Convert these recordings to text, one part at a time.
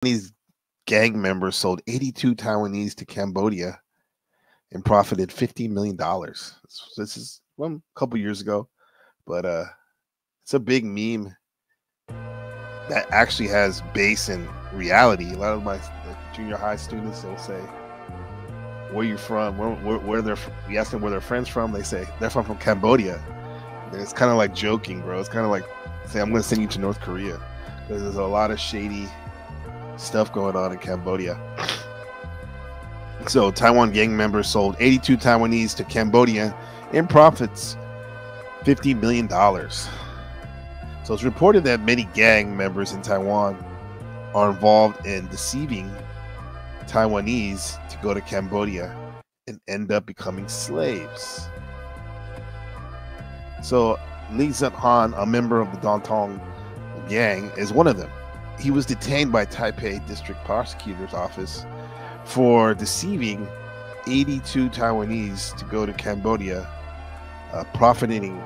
Taiwanese gang members sold 82 Taiwanese to Cambodia and profited $50 million. This is a couple years ago, but it's a big meme that actually has base in reality. A lot of my junior high students, they'll say, "Where you from? Where they're from?" We ask them where their friends from. They say they're from Cambodia. And it's kind of like joking, bro. It's kind of like say, "I'm going to send you to North Korea," because there's a lot of shady stuff going on in Cambodia. So Taiwan gang members sold 82 Taiwanese to Cambodia and profits $50 million. So it's reported that many gang members in Taiwan are involved in deceiving Taiwanese to go to Cambodia and end up becoming slaves. So Li Zhenhan, a member of the Dantong gang, is one of them. He was detained by Taipei District Prosecutor's Office for deceiving 82 Taiwanese to go to Cambodia, profiting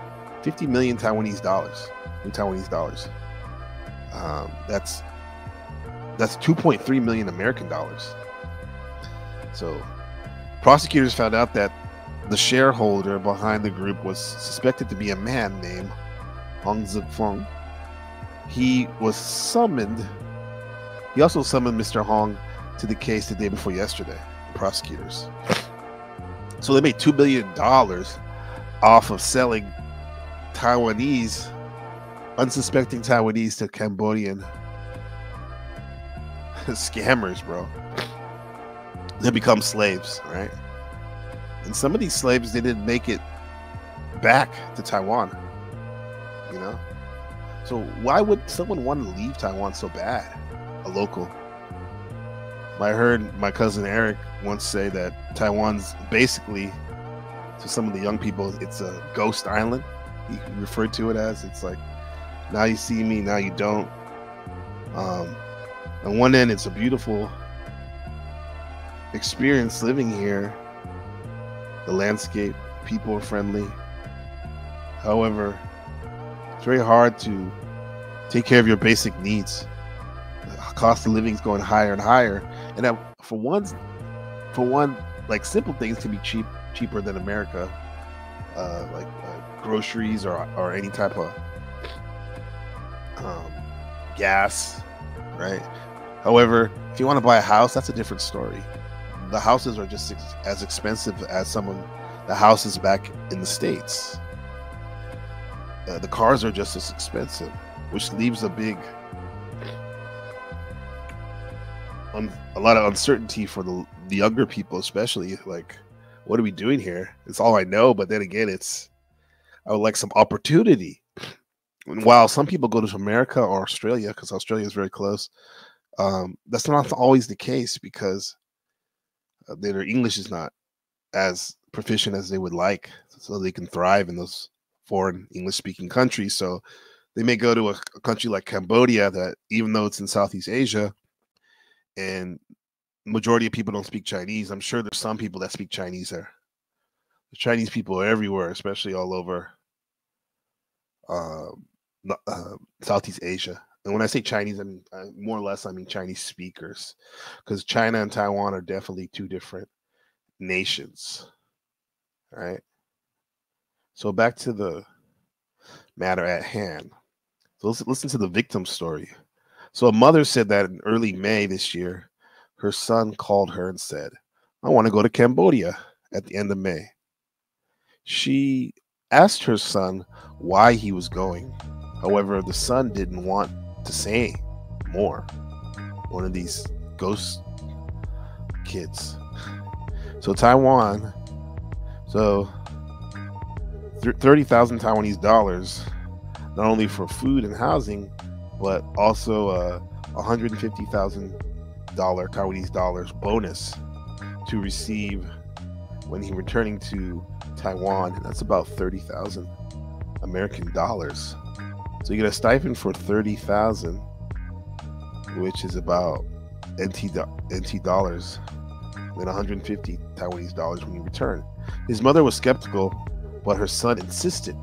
50 million Taiwanese dollars. That's 2.3 million American dollars. So prosecutors found out that the shareholder behind the group was suspected to be a man named Hong Zifeng. He was summoned. He also summoned Mr. Hong to the case the day before yesterday, the prosecutors. So they made $2 billion off of selling Taiwanese, unsuspecting Taiwanese to Cambodian scammers, bro. They become slaves, right? And some of these slaves, they didn't make it back to Taiwan, you know? So why would someone want to leave Taiwan so bad? A local. I heard my cousin Eric once say that Taiwan's basically, to some of the young people, it's a ghost island. He referred to it as. It's like, now you see me, now you don't. On one end, it's a beautiful experience living here. The landscape, people are friendly. However, it's very hard to take care of your basic needs. The cost of living is going higher and higher, and that, for one, like simple things can be cheaper than America, like groceries or any type of gas, right? However, if you want to buy a house, that's a different story. The houses are just as expensive as some of the houses back in the States. The cars are just as expensive, which leaves a lot of uncertainty for the younger people, especially. Like, what are we doing here? It's all I know, but then again, I would like some opportunity. And while some people go to America or Australia, because Australia is very close, that's not always the case, because their English is not as proficient as they would like, so they can thrive in those foreign English-speaking countries. So they may go to a country like Cambodia, that even though it's in Southeast Asia, and majority of people don't speak Chinese. I'm sure there's some people that speak Chinese there. The Chinese people are everywhere, especially all over Southeast Asia. And when I say Chinese, I mean more or less I mean Chinese speakers, because China and Taiwan are definitely two different nations. All right. So back to the matter at hand. So let's listen to the victim story. So a mother said that in early May this year, her son called her and said, "I want to go to Cambodia," at the end of May. She asked her son why he was going. However, the son didn't want to say more. One of these ghost kids. So Taiwan, 30,000 Taiwanese dollars, not only for food and housing, but also $150,000 Taiwanese dollars bonus to receive when he returning to Taiwan, and that's about 30,000 American dollars. So you get a stipend for 30,000, which is about NT dollars, then 150 Taiwanese dollars when you return. His mother was skeptical, but her son insisted.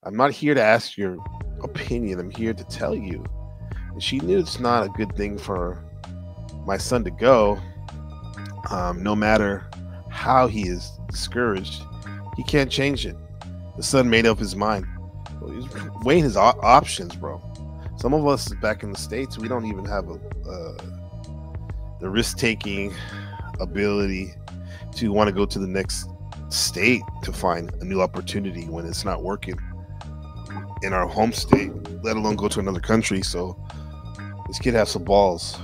"I'm not here to ask your opinion. I'm here to tell you." And she knew it's not a good thing for my son to go, no matter how he is discouraged, he can't change it. The son made up his mind. He's weighing his options, bro. Some of us back in the States, we don't even have the risk-taking ability to want to go to the next state to find a new opportunity when it's not working in our home state, let alone go to another country. So this kid has some balls.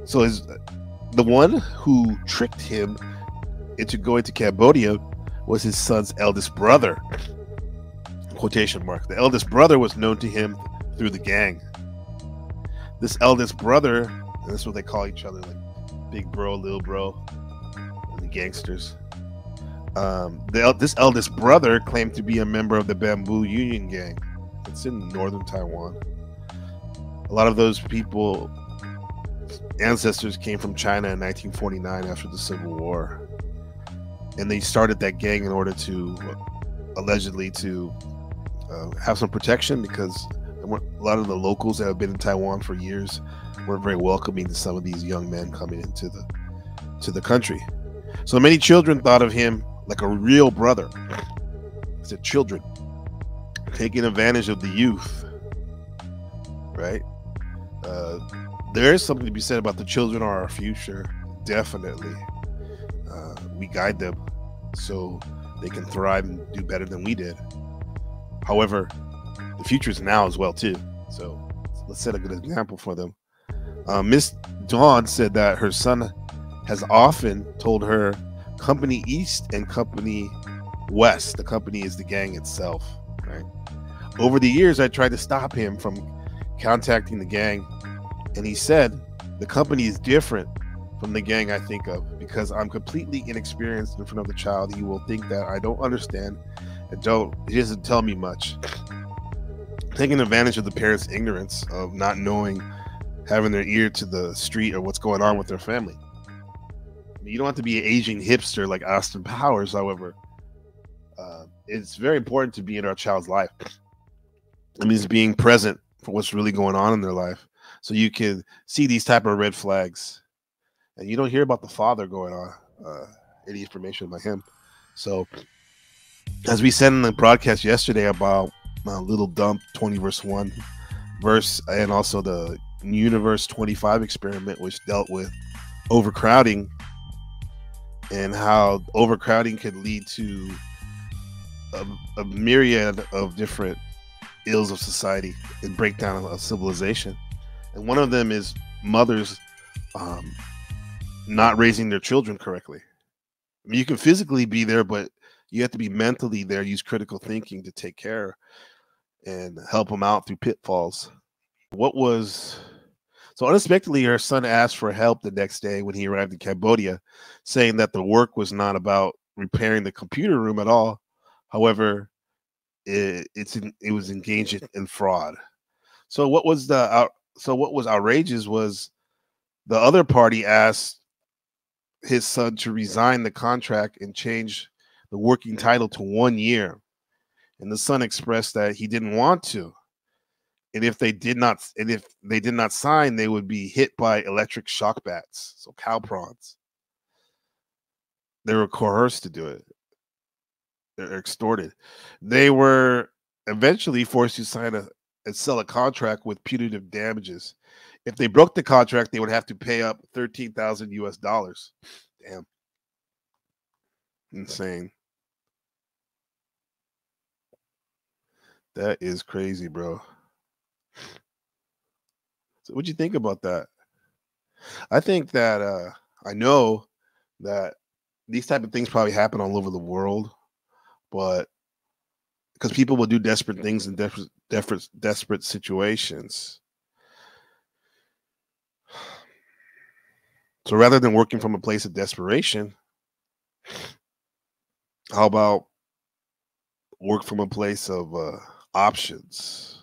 So the one who tricked him into going to Cambodia was his son's eldest brother. Quotation mark. The eldest brother was known to him through the gang. This eldest brother, and that's what they call each other, like big bro, little bro, the gangsters. This eldest brother claimed to be a member of the Bamboo Union Gang. It's in northern Taiwan. A lot of those people, ancestors, came from China in 1949 after the Civil War, and they started that gang in order to allegedly to have some protection, because a lot of the locals that have been in Taiwan for years weren't very welcoming to some of these young men coming into the country. So many children thought of him like a real brother. I said children, taking advantage of the youth, right? There is something to be said about the children are our future. Definitely. We guide them so they can thrive and do better than we did. However, the future is now as well too. So let's set a good example for them. Miss Dawn said that her son has often told her Company East and Company West. The company is the gang itself, right? Over the years, I tried to stop him from contacting the gang, and he said the company is different from the gang I think of, because I'm completely inexperienced in front of the child. He will think that I don't understand and he doesn't tell me much. Taking advantage of the parents' ignorance of not knowing, having their ear to the street or what's going on with their family. You don't have to be an aging hipster like Austin Powers. However, it's very important to be in our child's life. It means being present for what's really going on in their life, so you can see these type of red flags, and you don't hear about the father going on any information about him. So, as we said in the broadcast yesterday about Little Dump 20 verse 1 verse, and also the Universe 25 experiment, which dealt with overcrowding and how overcrowding could lead to a myriad of different ills of society and breakdown of civilization. And one of them is mothers not raising their children correctly. I mean, you can physically be there, but you have to be mentally there, use critical thinking to take care and help them out through pitfalls. So unexpectedly, her son asked for help the next day when he arrived in Cambodia, saying that the work was not about repairing the computer room at all. However, it was engaged in fraud. So what was outrageous was the other party asked his son to resign the contract and change the working title to 1 year, and the son expressed that he didn't want to. And if they did not sign, they would be hit by electric shock bats, so cow prawns. They were coerced to do it. They're extorted. They were eventually forced to sign and sell a contract with punitive damages. If they broke the contract, they would have to pay up $13,000. Damn, insane. That is crazy, bro. So what'd you think about that? I think that I know that these type of things probably happen all over the world, but because people will do desperate things in desperate situations. So rather than working from a place of desperation, how about work from a place of options?